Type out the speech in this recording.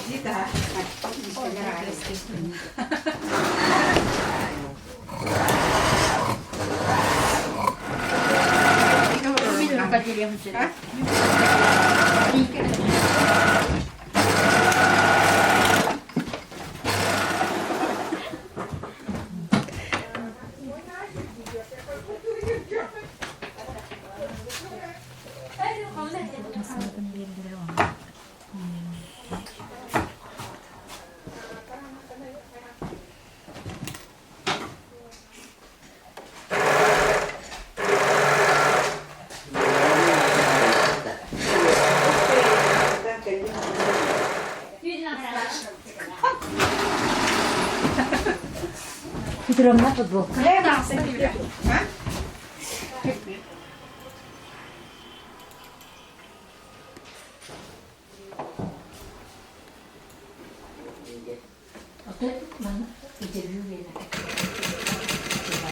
Dito ha. Gusto niya rin. Ikaw marunong ka. Ha? Ito lang na po. Kaya na, sige. Ha? Okay, mana? Interview nila.